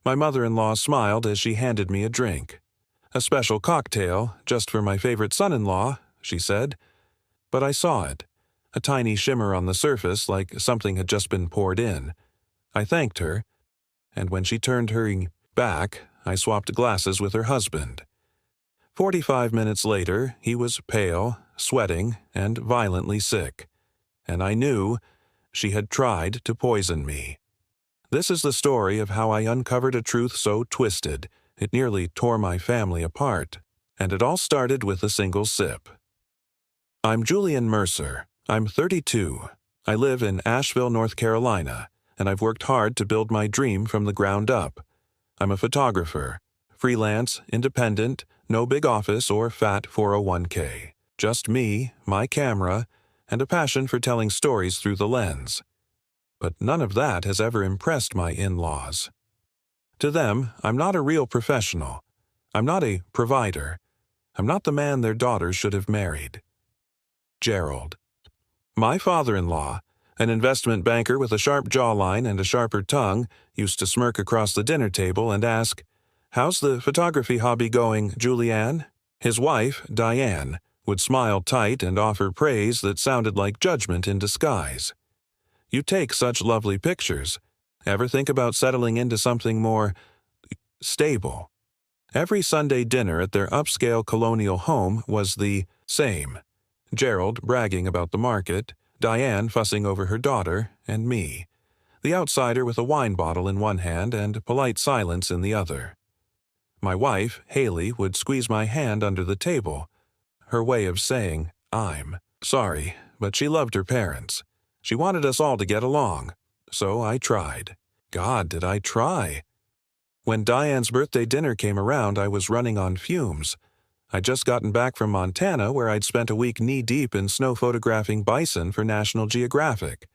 My mother-in-law smiled as she handed me a drink. "A special cocktail, just for my favorite son-in-law," she said. But I saw it, a tiny shimmer on the surface like something had just been poured in. I thanked her, and when she turned her back, I swapped glasses with her husband. 45 minutes later, he was pale, sweating, and violently sick, and I knew she had tried to poison me. This is the story of how I uncovered a truth so twisted it nearly tore my family apart, and it all started with a single sip. I'm Julian Mercer. I'm 32. I live in Asheville, North Carolina, and I've worked hard to build my dream from the ground up. I'm a photographer, freelance, independent, no big office or fat 401k. Just me, my camera, and a passion for telling stories through the lens. But none of that has ever impressed my in-laws. To them, I'm not a real professional. I'm not a provider. I'm not the man their daughters should have married. Gerald. My father-in-law, an investment banker with a sharp jawline and a sharper tongue, used to smirk across the dinner table and ask, "How's the photography hobby going, Julianne?" His wife, Diane, would smile tight and offer praise that sounded like judgment in disguise. "You take such lovely pictures. Ever think about settling into something more stable?" Every Sunday dinner at their upscale colonial home was the same. Gerald bragging about the market, Diane fussing over her daughter, and me, the outsider with a wine bottle in one hand and polite silence in the other. My wife, Haley, would squeeze my hand under the table, her way of saying, "I'm sorry," but she loved her parents. She wanted us all to get along, so I tried. God, did I try! When Diane's birthday dinner came around, I was running on fumes. I'd just gotten back from Montana, where I'd spent a week knee-deep in snow photographing bison for National Geographic,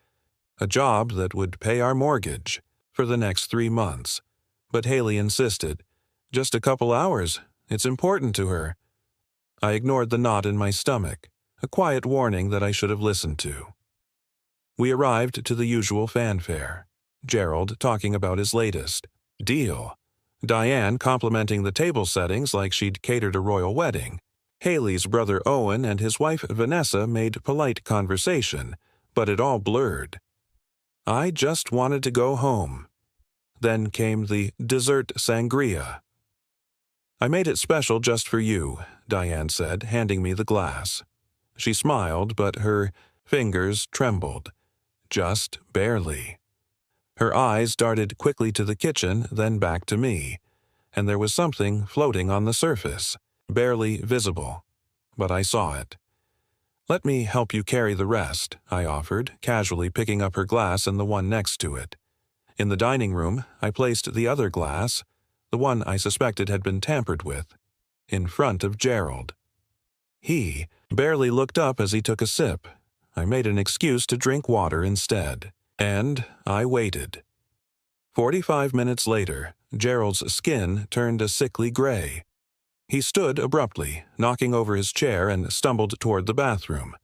a job that would pay our mortgage for the next 3 months. But Haley insisted. "Just a couple hours. It's important to her." I ignored the knot in my stomach, a quiet warning that I should have listened to. We arrived to the usual fanfare. Gerald talking about his latest deal. Diane complimenting the table settings like she'd catered a royal wedding. Haley's brother Owen and his wife Vanessa made polite conversation, but it all blurred. I just wanted to go home. Then came the dessert sangria. "I made it special just for you," Diane said, handing me the glass. She smiled, but her fingers trembled. Just barely. Her eyes darted quickly to the kitchen, then back to me, and there was something floating on the surface, barely visible, but I saw it. "Let me help you carry the rest," I offered, casually picking up her glass and the one next to it. In the dining room, I placed the other glass, the one I suspected had been tampered with, in front of Gerald. He barely looked up as he took a sip. I made an excuse to drink water instead. And I waited. 45 minutes later, Gerald's skin turned a sickly gray. He stood abruptly, knocking over his chair, and stumbled toward the bathroom.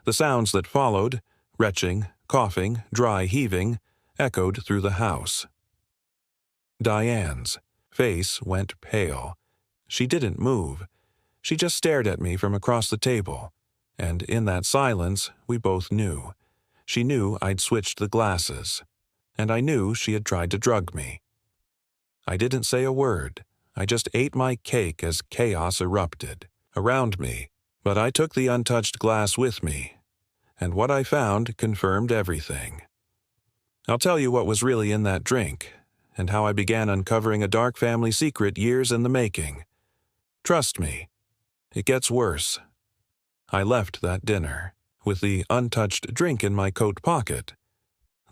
The sounds that followed, retching, coughing, dry heaving, echoed through the house. Diane's face went pale. She didn't move. She just stared at me from across the table, and in that silence, we both knew. She knew I'd switched the glasses, and I knew she had tried to drug me. I didn't say a word. I just ate my cake as chaos erupted around me, but I took the untouched glass with me, and what I found confirmed everything. I'll tell you what was really in that drink, and how I began uncovering a dark family secret years in the making. Trust me, it gets worse. I left that dinner with the untouched drink in my coat pocket,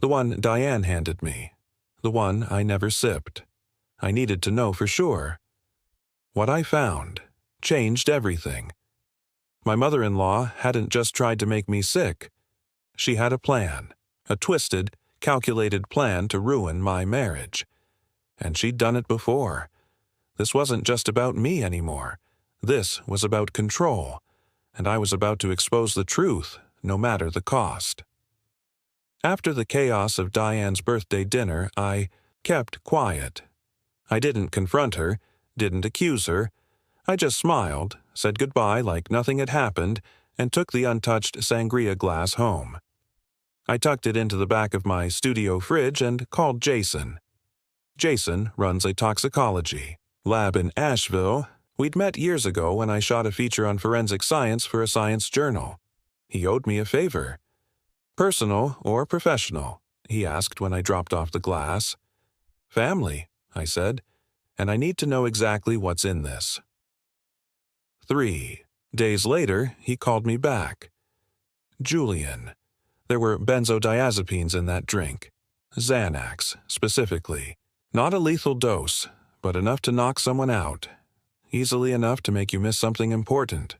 the one Diane handed me, the one I never sipped. I needed to know for sure. What I found changed everything. My mother-in-law hadn't just tried to make me sick. She had a plan, a twisted, calculated plan to ruin my marriage. And she'd done it before. This wasn't just about me anymore. This was about control, and I was about to expose the truth, no matter the cost. After the chaos of Diane's birthday dinner, I kept quiet. I didn't confront her, didn't accuse her. I just smiled, said goodbye like nothing had happened, and took the untouched sangria glass home. I tucked it into the back of my studio fridge and called Jason. Jason runs a toxicology lab in Asheville. We'd met years ago when I shot a feature on forensic science for a science journal. He owed me a favor. Personal or professional? He asked when I dropped off the glass. Family, I said, and I need to know exactly what's in this. 3 days later, he called me back. Julian. There were benzodiazepines in that drink. Xanax, specifically. Not a lethal dose, but enough to knock someone out. Easily enough to make you miss something important.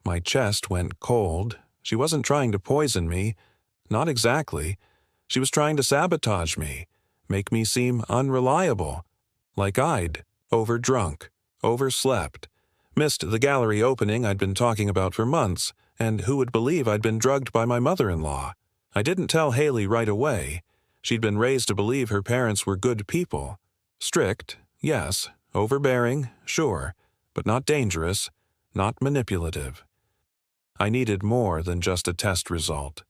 My chest went cold. She wasn't trying to poison me. Not exactly. She was trying to sabotage me, make me seem unreliable. Like I'd overdrunk, overslept, missed the gallery opening I'd been talking about for months, and who would believe I'd been drugged by my mother-in-law? I didn't tell Haley right away. She'd been raised to believe her parents were good people. Strict, yes. Overbearing, sure. But not dangerous, not manipulative. I needed more than just a test result.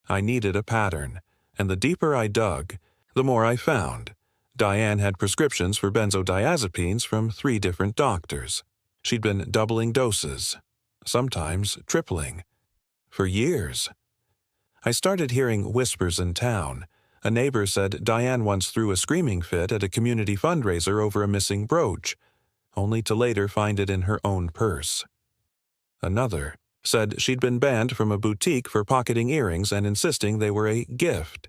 I needed a pattern, and the deeper I dug, the more I found. Diane had prescriptions for benzodiazepines from 3 different doctors. She'd been doubling doses, sometimes tripling, for years. I started hearing whispers in town. A neighbor said Diane once threw a screaming fit at a community fundraiser over a missing brooch, only to later find it in her own purse. Another said she'd been banned from a boutique for pocketing earrings and insisting they were a gift.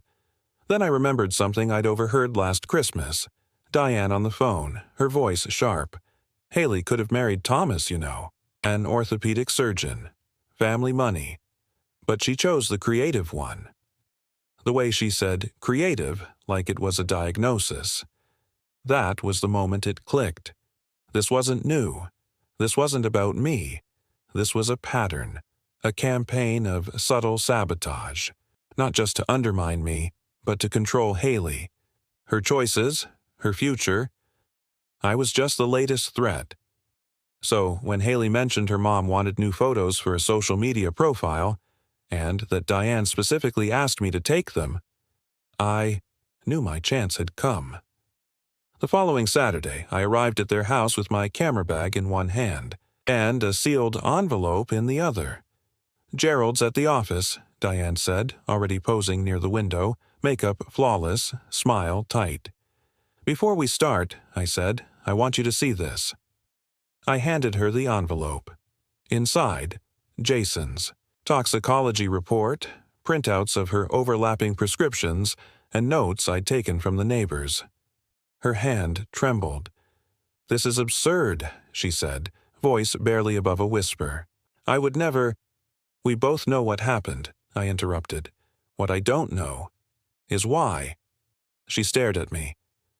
Then I remembered something I'd overheard last Christmas. Diane on the phone, her voice sharp. Haley could have married Thomas, you know, an orthopedic surgeon. Family money. But she chose the creative one. The way she said creative, like it was a diagnosis. That was the moment it clicked. This wasn't new. This wasn't about me. This was a pattern, a campaign of subtle sabotage, not just to undermine me, but to control Haley. Her choices, her future. I was just the latest threat. So when Haley mentioned her mom wanted new photos for a social media profile, and that Diane specifically asked me to take them, I knew my chance had come. The following Saturday, I arrived at their house with my camera bag in one hand and a sealed envelope in the other. Gerald's at the office, Diane said, already posing near the window, makeup flawless, smile tight. Before we start, I said, I want you to see this. I handed her the envelope. Inside, Jason's toxicology report, printouts of her overlapping prescriptions, and notes I'd taken from the neighbors. Her hand trembled. "This is absurd," she said, voice barely above a whisper. "I would never—" "We both know what happened," I interrupted. "What I don't know is why." She stared at me,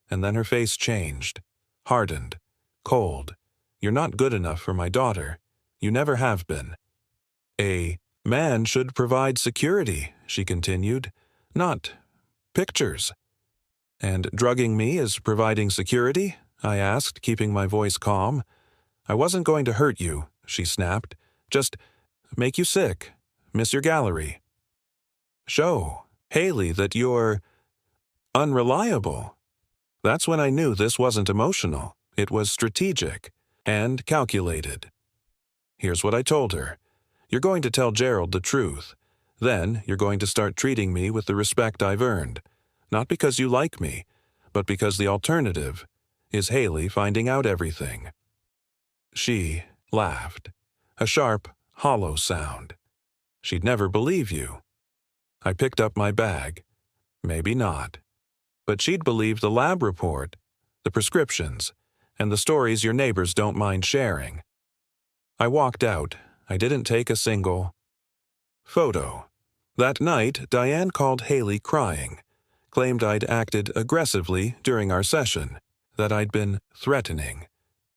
and then her face changed, hardened, cold. "You're not good enough for my daughter. You never have been." "A man should provide security," she continued, "not pictures." "And drugging me is providing security?" I asked, keeping my voice calm. "I wasn't going to hurt you," she snapped. "Just make you sick, miss your gallery. Show Haley that you're unreliable." That's when I knew this wasn't emotional. It was strategic and calculated. Here's what I told her. "You're going to tell Gerald the truth. Then you're going to start treating me with the respect I've earned. Not because you like me, but because the alternative is Haley finding out everything." She laughed, a sharp, hollow sound. "She'd never believe you." I picked up my bag. Maybe not. But she'd believe the lab report, the prescriptions, and the stories your neighbors don't mind sharing. I walked out. I didn't take a single photo. That night, Diane called Haley crying, claimed I'd acted aggressively during our session, that I'd been threatening.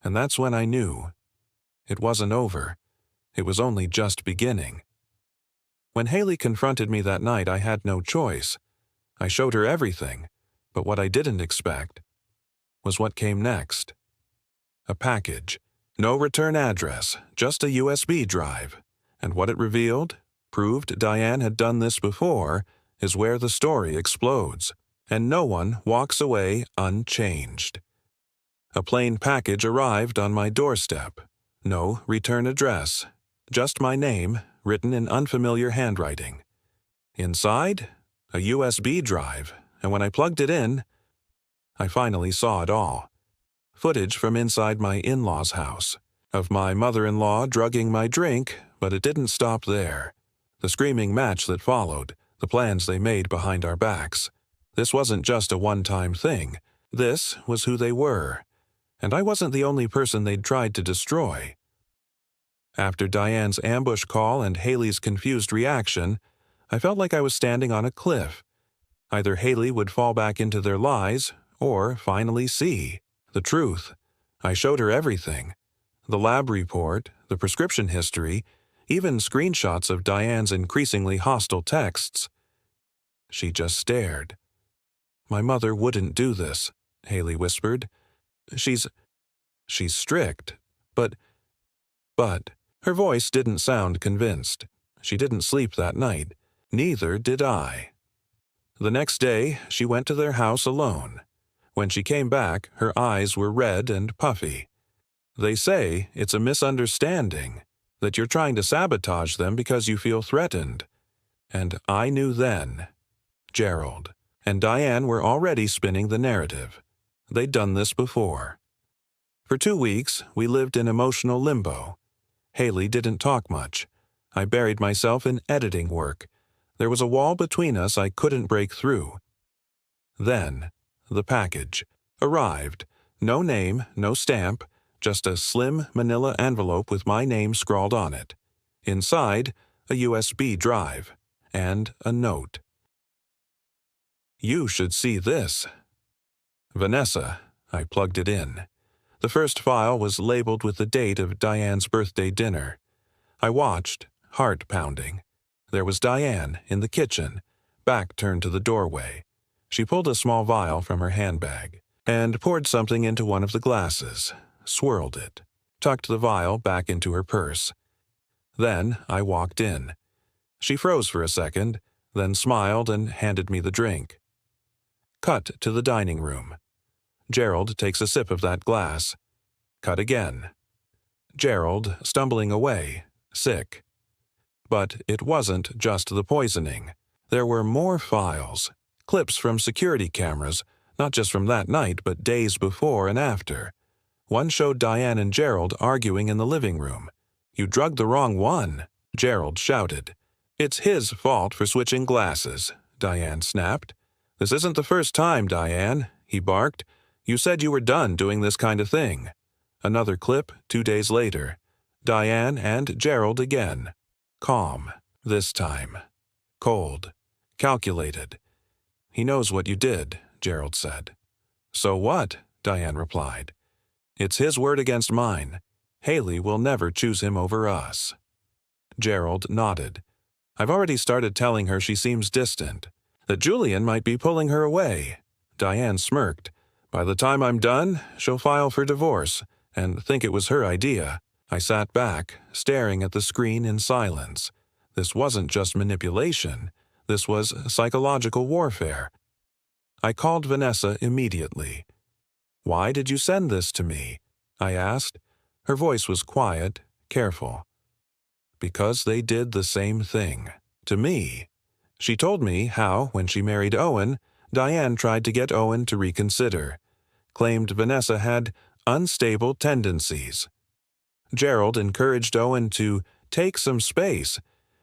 And that's when I knew. It wasn't over. It was only just beginning. When Haley confronted me that night, I had no choice. I showed her everything, but what I didn't expect was what came next. A package. No return address, just a USB drive. And what it revealed, proved Diane had done this before, is where the story explodes, and no one walks away unchanged. A plain package arrived on my doorstep. No return address, just my name, written in unfamiliar handwriting. Inside, a USB drive, and when I plugged it in, I finally saw it all. Footage from inside my in-laws' house, of my mother-in-law drugging my drink, but it didn't stop there. The screaming match that followed, the plans they made behind our backs. This wasn't just a one-time thing. This was who they were. And I wasn't the only person they'd tried to destroy. After Diane's ambush call and Haley's confused reaction, I felt like I was standing on a cliff. Either Haley would fall back into their lies, or finally see the truth. I showed her everything. The lab report, the prescription history, even screenshots of Diane's increasingly hostile texts. She just stared. "My mother wouldn't do this," Haley whispered. She's strict, but her voice didn't sound convinced. She didn't sleep that night. Neither did I. The next day, she went to their house alone. When she came back, her eyes were red and puffy. They say it's a misunderstanding, that you're trying to sabotage them because you feel threatened. And I knew then. Gerald and Diane were already spinning the narrative. They'd done this before. For 2 weeks, we lived in emotional limbo. Haley didn't talk much. I buried myself in editing work. There was a wall between us I couldn't break through. Then, the package arrived. No name, no stamp, just a slim manila envelope with my name scrawled on it. Inside, a USB drive and a note. "You should see this." Vanessa, I plugged it in. The first file was labeled with the date of Diane's birthday dinner. I watched, heart pounding. There was Diane in the kitchen, back turned to the doorway. She pulled a small vial from her handbag and poured something into one of the glasses, swirled it, tucked the vial back into her purse. Then I walked in. She froze for a second, then smiled and handed me the drink. Cut to the dining room. Gerald takes a sip of that glass. Cut again. Gerald stumbling away, sick. But it wasn't just the poisoning. There were more files, clips from security cameras, not just from that night, but days before and after. One showed Diane and Gerald arguing in the living room. "You drugged the wrong one," Gerald shouted. "It's his fault for switching glasses," Diane snapped. "This isn't the first time, Diane," he barked. "You said you were done doing this kind of thing." Another clip 2 days later. Diane and Gerald again. Calm, this time. Cold. Calculated. "He knows what you did," Gerald said. "So what?" Diane replied. "It's his word against mine. Haley will never choose him over us." Gerald nodded. "I've already started telling her she seems distant, that Julian might be pulling her away." Diane smirked. "By the time I'm done, she'll file for divorce and think it was her idea." I sat back, staring at the screen in silence. This wasn't just manipulation. This was psychological warfare. I called Vanessa immediately. "Why did you send this to me?" I asked. Her voice was quiet, careful. "Because they did the same thing. To me." She told me how, when she married Owen, Diane tried to get Owen to reconsider. Claimed Vanessa had unstable tendencies. Gerald encouraged Owen to take some space,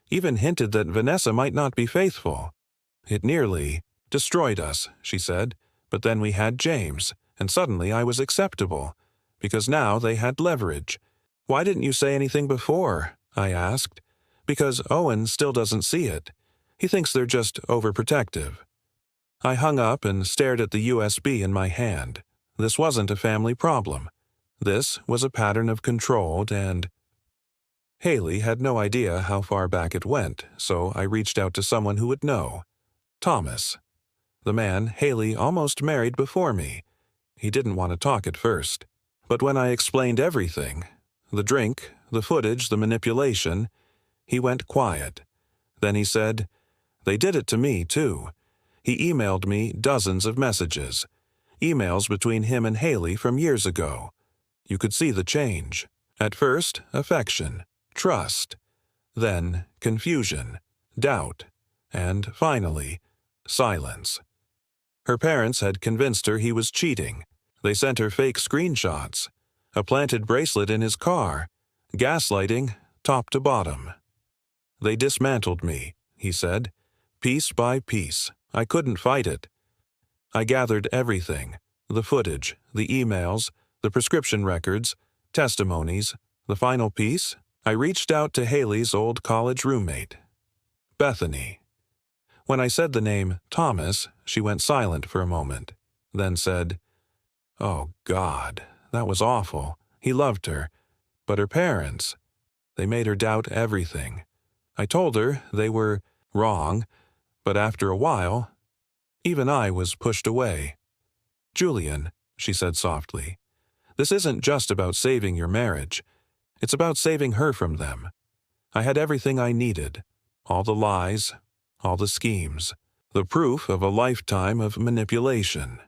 even hinted that Vanessa might not be faithful. "It nearly destroyed us," she said, "but then we had James, and suddenly I was acceptable, because now they had leverage." "Why didn't you say anything before?" I asked. "Because Owen still doesn't see it. He thinks they're just overprotective." I hung up and stared at the USB in my hand. This wasn't a family problem. This was a pattern of controlled and... Haley had no idea how far back it went, so I reached out to someone who would know. Thomas. The man Haley almost married before me. He didn't want to talk at first. But when I explained everything, the drink, the footage, the manipulation, he went quiet. Then he said, "They did it to me, too." He emailed me dozens of messages, emails between him and Haley from years ago. You could see the change. At first, affection, trust, then confusion, doubt, and finally, silence. Her parents had convinced her he was cheating. They sent her fake screenshots, a planted bracelet in his car, gaslighting top to bottom. "They dismantled me," he said, "piece by piece. I couldn't fight it. I gathered everything, the footage, the emails, the prescription records, testimonies. The final piece? I reached out to Haley's old college roommate, Bethany. When I said the name Thomas, she went silent for a moment, then said, 'Oh, God, that was awful. He loved her. But her parents, they made her doubt everything. I told her they were wrong, but after a while, even I was pushed away.' Julian," she said softly, "this isn't just about saving your marriage. It's about saving her from them. I had everything I needed, all the lies, all the schemes, the proof of a lifetime of manipulation.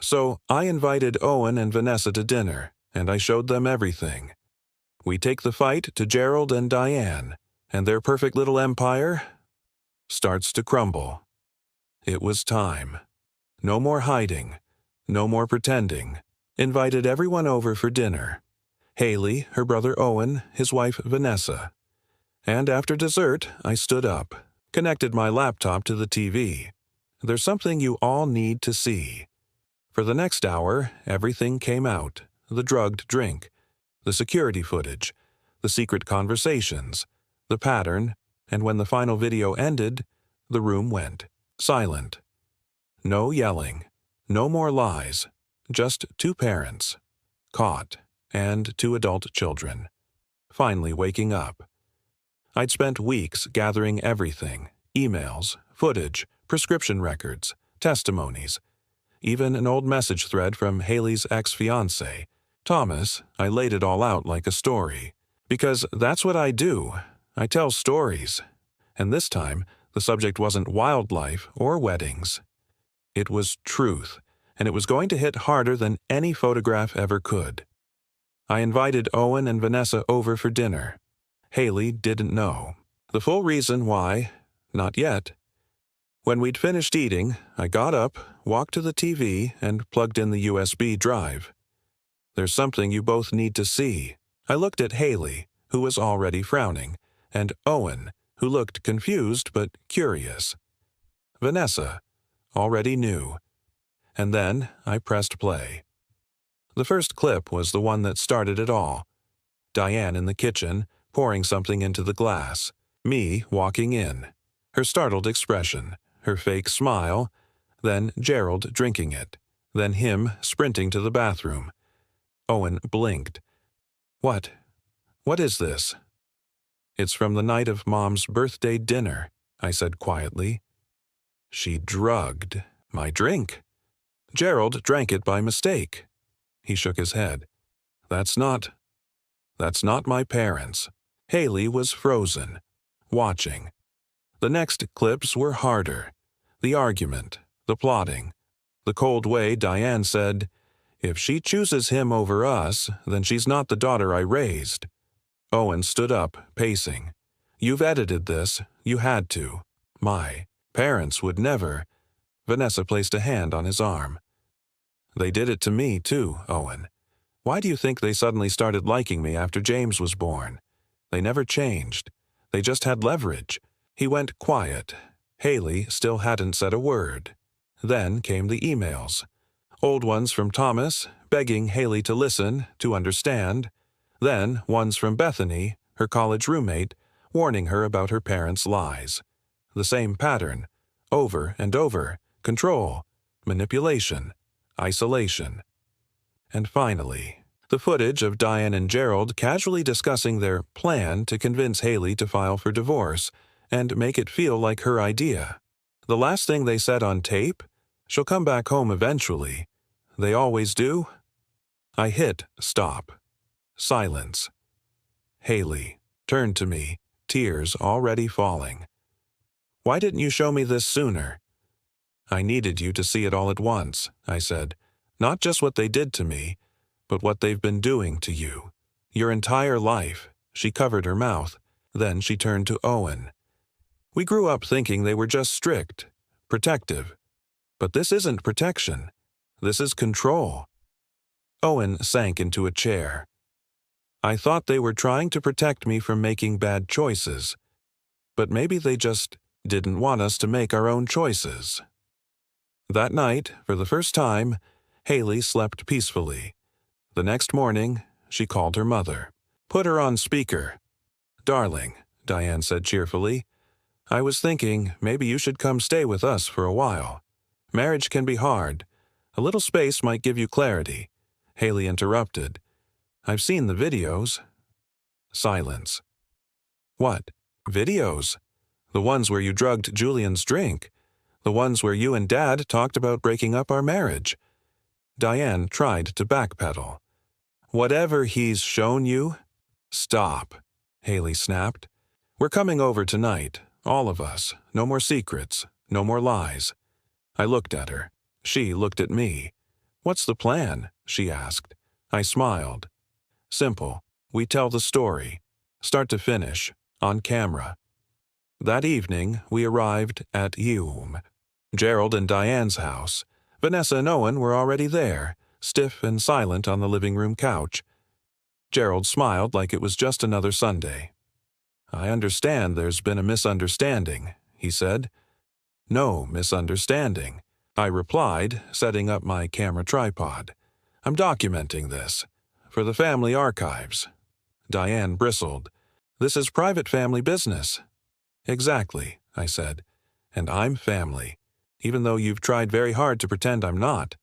So I invited Owen and Vanessa to dinner, and I showed them everything. We take the fight to Gerald and Diane, and their perfect little empire starts to crumble. It was time. No more hiding, no more pretending. Invited everyone over for dinner. Haley, her brother Owen, his wife Vanessa. And after dessert, I stood up, connected my laptop to the TV. There's something you all need to see. For the next hour, everything came out. The drugged drink, the security footage, the secret conversations, the pattern, and when the final video ended, the room went silent. No yelling, no more lies, just two parents, caught, and two adult children, finally waking up. I'd spent weeks gathering everything, emails, footage, prescription records, testimonies, even an old message thread from Haley's ex-fiancé, Thomas. I laid it all out like a story. Because that's what I do. I tell stories. And this time, the subject wasn't wildlife or weddings. It was truth, and it was going to hit harder than any photograph ever could. I invited Owen and Vanessa over for dinner. Haley didn't know. The full reason why, not yet. When we'd finished eating, I got up, walked to the TV, and plugged in the USB drive. "There's something you both need to see." I looked at Haley, who was already frowning, and Owen, who looked confused but curious. Vanessa already knew. And then I pressed play. The first clip was the one that started it all. Diane in the kitchen, pouring something into the glass. Me walking in. Her startled expression, her fake smile, then Gerald drinking it, then him sprinting to the bathroom. Owen blinked. What is this?" "It's from the night of Mom's birthday dinner," I said quietly. "She drugged my drink. Gerald drank it by mistake." He shook his head. That's not my parents." Haley was frozen, watching. The next clips were harder. The argument, the plotting, the cold way Diane said, "If she chooses him over us, then she's not the daughter I raised." Owen stood up, pacing. "You've edited this. You had to. My parents would never." Vanessa placed a hand on his arm. "They did it to me, too, Owen. Why do you think they suddenly started liking me after James was born? They never changed. They just had leverage." He went quiet. Haley still hadn't said a word. Then came the emails. Old ones from Thomas, begging Haley to listen, to understand. Then ones from Bethany, her college roommate, warning her about her parents' lies. The same pattern, over and over, control, manipulation, isolation. And finally, the footage of Diane and Gerald casually discussing their plan to convince Haley to file for divorce and make it feel like her idea. The last thing they said on tape, "She'll come back home eventually." They always do? I hit stop. Silence. Haley turned to me, tears already falling. Why didn't you show me this sooner? I needed you to see it all at once, I said. Not just what they did to me, but what they've been doing to you. Your entire life. She covered her mouth. Then she turned to Owen. We grew up thinking they were just strict, protective. But this isn't protection. This is control. Owen sank into a chair. I thought they were trying to protect me from making bad choices. But maybe they just didn't want us to make our own choices. That night, for the first time, Haley slept peacefully. The next morning, she called her mother. Put her on speaker. Darling, Diane said cheerfully, I was thinking maybe you should come stay with us for a while. Marriage can be hard. A little space might give you clarity. Haley interrupted. I've seen the videos. Silence. What? Videos? The ones where you drugged Julian's drink. The ones where you and Dad talked about breaking up our marriage. Diane tried to backpedal. Whatever he's shown you? Stop, Haley snapped. We're coming over tonight, all of us. No more secrets, no more lies. I looked at her. She looked at me. What's the plan? She asked. I smiled. Simple. We tell the story, start to finish, on camera. That evening, we arrived at Hume, Gerald and Diane's house. Vanessa and Owen were already there, stiff and silent on the living room couch. Gerald smiled like it was just another Sunday. I understand there's been a misunderstanding, he said. No misunderstanding, I replied, setting up my camera tripod. I'm documenting this, for the family archives. Diane bristled. This is private family business. Exactly, I said. And I'm family, even though you've tried very hard to pretend I'm not.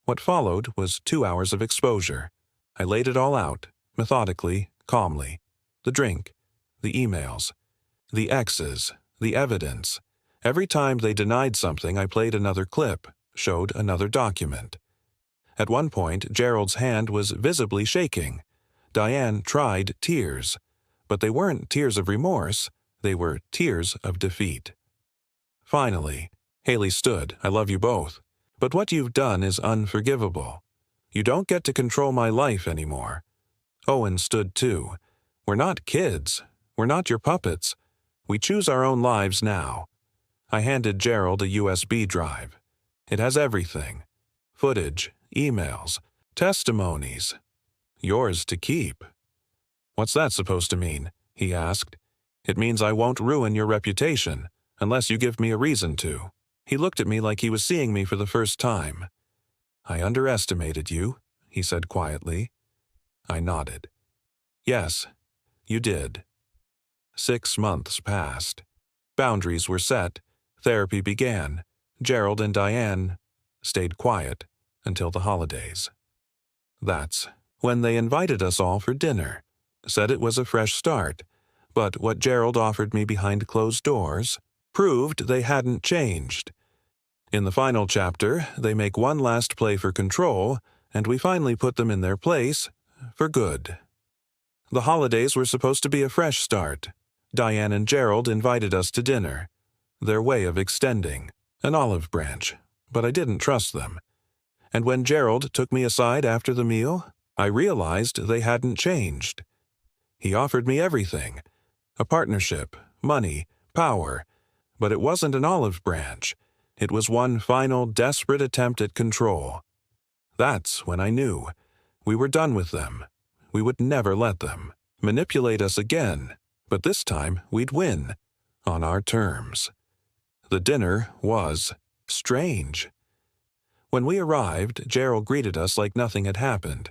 What followed was 2 hours of exposure. I laid it all out, methodically, calmly. The drink, the emails, the exes, the evidence. Every time they denied something, I played another clip, showed another document. At one point, Gerald's hand was visibly shaking. Diane tried tears, but they weren't tears of remorse. They were tears of defeat. Finally, Haley stood. I love you both. But what you've done is unforgivable. You don't get to control my life anymore. Owen stood too. We're not kids. We're not your puppets. We choose our own lives now. I handed Gerald a USB drive. It has everything. Footage, emails, testimonies. Yours to keep. What's that supposed to mean? He asked. It means I won't ruin your reputation, unless you give me a reason to. He looked at me like he was seeing me for the first time. I underestimated you, he said quietly. I nodded. Yes, you did. 6 months passed. Boundaries were set. Therapy began. Gerald and Diane stayed quiet until the holidays. That's when they invited us all for dinner. Said it was a fresh start. But what Gerald offered me behind closed doors proved they hadn't changed. In the final chapter, they make one last play for control, and we finally put them in their place for good. The holidays were supposed to be a fresh start. Diane and Gerald invited us to dinner. Their way of extending, an olive branch, but I didn't trust them. And when Gerald took me aside after the meal, I realized they hadn't changed. He offered me everything. A partnership, money, power, but it wasn't an olive branch. It was one final desperate attempt at control. That's when I knew. We were done with them. We would never let them manipulate us again, but this time we'd win, on our terms. The dinner was strange. When we arrived, Gerald greeted us like nothing had happened,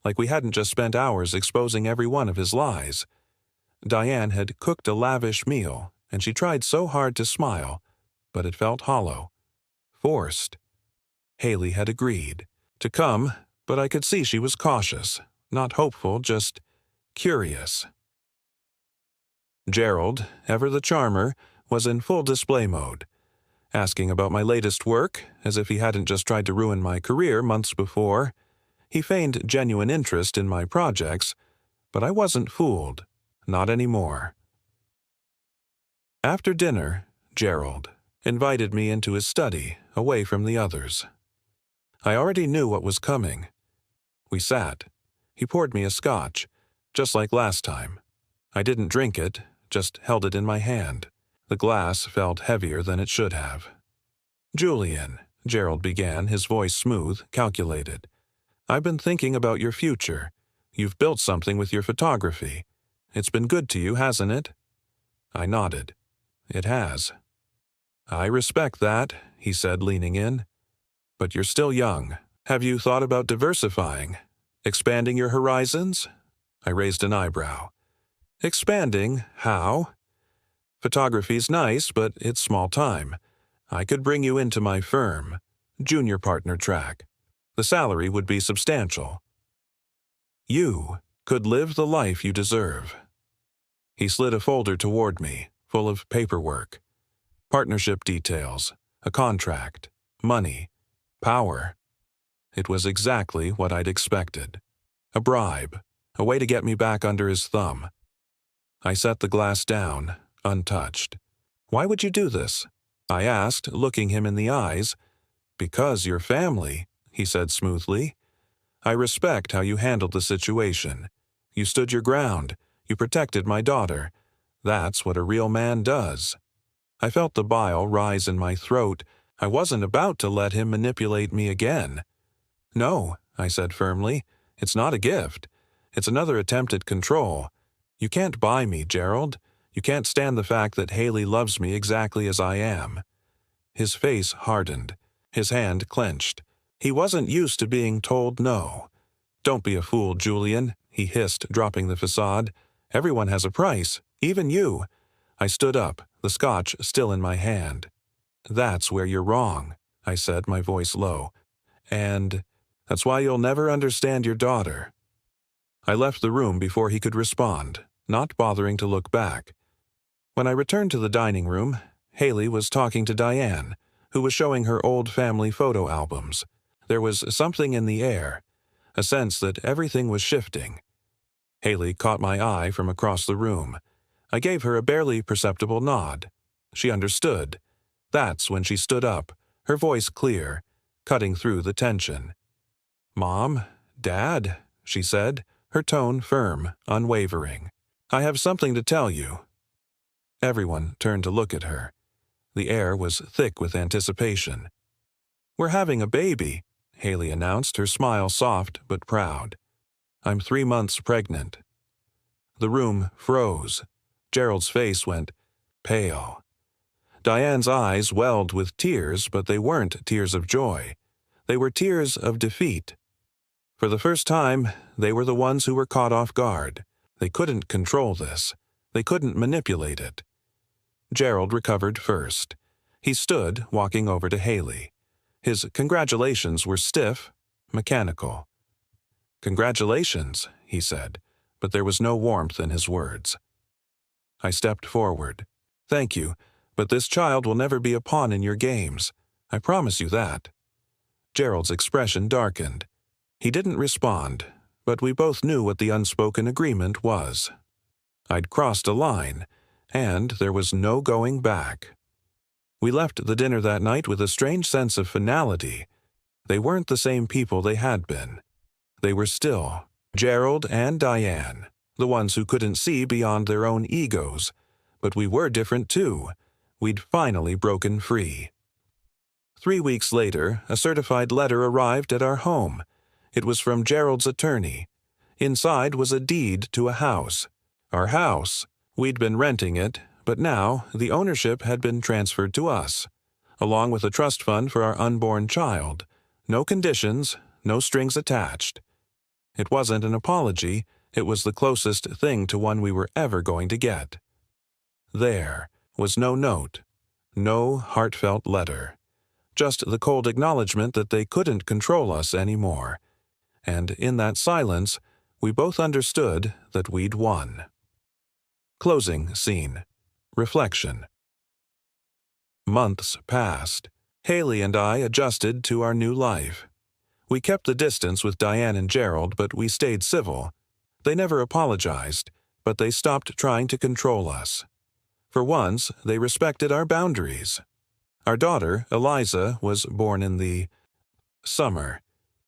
like we hadn't just spent hours exposing every one of his lies. Diane had cooked a lavish meal, and she tried so hard to smile, but it felt hollow, forced. Haley had agreed to come, but I could see she was cautious, not hopeful, just curious. Gerald, ever the charmer, was in full display mode. asking about my latest work, as if he hadn't just tried to ruin my career months before. He feigned genuine interest in my projects, but I wasn't fooled. Not anymore. After dinner, Gerald invited me into his study, away from the others. I already knew what was coming. We sat. He poured me a scotch, just like last time. I didn't drink it, just held it in my hand. The glass felt heavier than it should have. "Julian," Gerald began, his voice smooth, calculated. "I've been thinking about your future. You've built something with your photography. It's been good to you, hasn't it?" I nodded. "It has." "I respect that," he said, leaning in. "But you're still young. Have you thought about diversifying? Expanding your horizons?" I raised an eyebrow. "Expanding? How?" "Photography's nice, but it's small time. I could bring you into my firm, junior partner track. The salary would be substantial. You could live the life you deserve." He slid a folder toward me, full of paperwork. Partnership details, a contract, money, power. It was exactly what I'd expected. A bribe, a way to get me back under his thumb. I set the glass down, untouched. "Why would you do this?" I asked, looking him in the eyes. "Because you're family," he said smoothly. "I respect how you handled the situation. You stood your ground. You protected my daughter. That's what a real man does." I felt the bile rise in my throat. I wasn't about to let him manipulate me again. "No," I said firmly. "It's not a gift. It's another attempt at control. You can't buy me, Gerald. You can't stand the fact that Haley loves me exactly as I am." His face hardened. His hand clenched. He wasn't used to being told no. "Don't be a fool, Julian," he hissed, dropping the facade. "Everyone has a price, even you." I stood up, the scotch still in my hand. "That's where you're wrong," I said, my voice low. "And that's why you'll never understand your daughter." I left the room before he could respond, not bothering to look back. When I returned to the dining room, Haley was talking to Diane, who was showing her old family photo albums. There was something in the air, a sense that everything was shifting. Haley caught my eye from across the room. I gave her a barely perceptible nod. She understood. That's when she stood up, her voice clear, cutting through the tension. "Mom, Dad," she said, her tone firm, unwavering. "I have something to tell you." Everyone turned to look at her. The air was thick with anticipation. "We're having a baby," Haley announced, her smile soft but proud. "I'm 3 months pregnant." The room froze. Gerald's face went pale. Diane's eyes welled with tears, but they weren't tears of joy. They were tears of defeat. For the first time, they were the ones who were caught off guard. They couldn't control this. They couldn't manipulate it. Gerald recovered first. He stood, walking over to Haley. His congratulations were stiff, mechanical. "Congratulations," he said, but there was no warmth in his words. I stepped forward. "Thank you, but this child will never be a pawn in your games. I promise you that." Gerald's expression darkened. He didn't respond, but we both knew what the unspoken agreement was. I'd crossed a line, and there was no going back. We left the dinner that night with a strange sense of finality. They weren't the same people they had been. They were still Gerald and Diane, the ones who couldn't see beyond their own egos. But we were different too. We'd finally broken free. 3 weeks later, a certified letter arrived at our home. It was from Gerald's attorney. Inside was a deed to a house. Our house. We'd been renting it, but now the ownership had been transferred to us, along with a trust fund for our unborn child. No conditions, no strings attached. It wasn't an apology. It was the closest thing to one we were ever going to get. There was no note, no heartfelt letter, just the cold acknowledgement that they couldn't control us anymore. And in that silence, we both understood that we'd won. Closing scene. Reflection. Months passed. Haley and I adjusted to our new life. We kept the distance with Diane and Gerald, but we stayed civil. They never apologized, but they stopped trying to control us. For once, they respected our boundaries. Our daughter, Eliza, was born in the summer.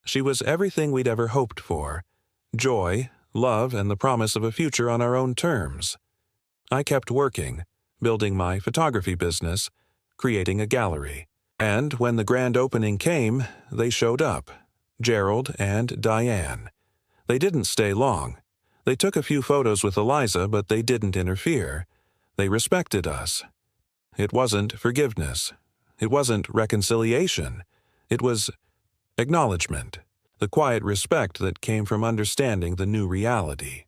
She was everything we'd ever hoped for: joy, love, and the promise of a future on our own terms. I kept working, building my photography business, creating a gallery. And when the grand opening came, they showed up, Gerald and Diane. They didn't stay long. They took a few photos with Eliza, but they didn't interfere. They respected us. It wasn't forgiveness. It wasn't reconciliation. It was acknowledgement, the quiet respect that came from understanding the new reality.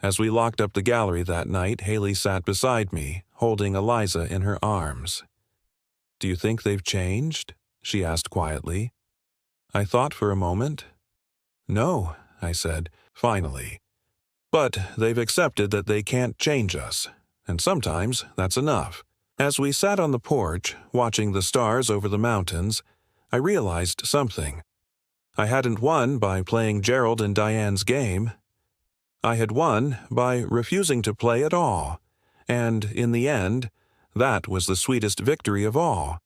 As we locked up the gallery that night, Haley sat beside me, holding Eliza in her arms. "Do you think they've changed?" she asked quietly. I thought for a moment. "No," I said, finally. "But they've accepted that they can't change us, and sometimes that's enough." As we sat on the porch, watching the stars over the mountains, I realized something. I hadn't won by playing Gerald and Diane's game. I had won by refusing to play at all, and in the end, that was the sweetest victory of all.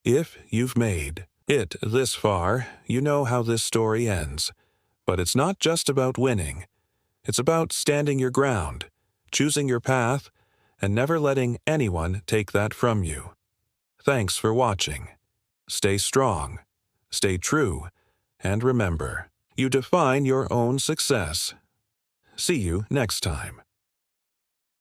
If you've made it this far, you know how this story ends. But it's not just about winning. It's about standing your ground, choosing your path, and never letting anyone take that from you. Thanks for watching. Stay strong, stay true, and remember, you define your own success. See you next time.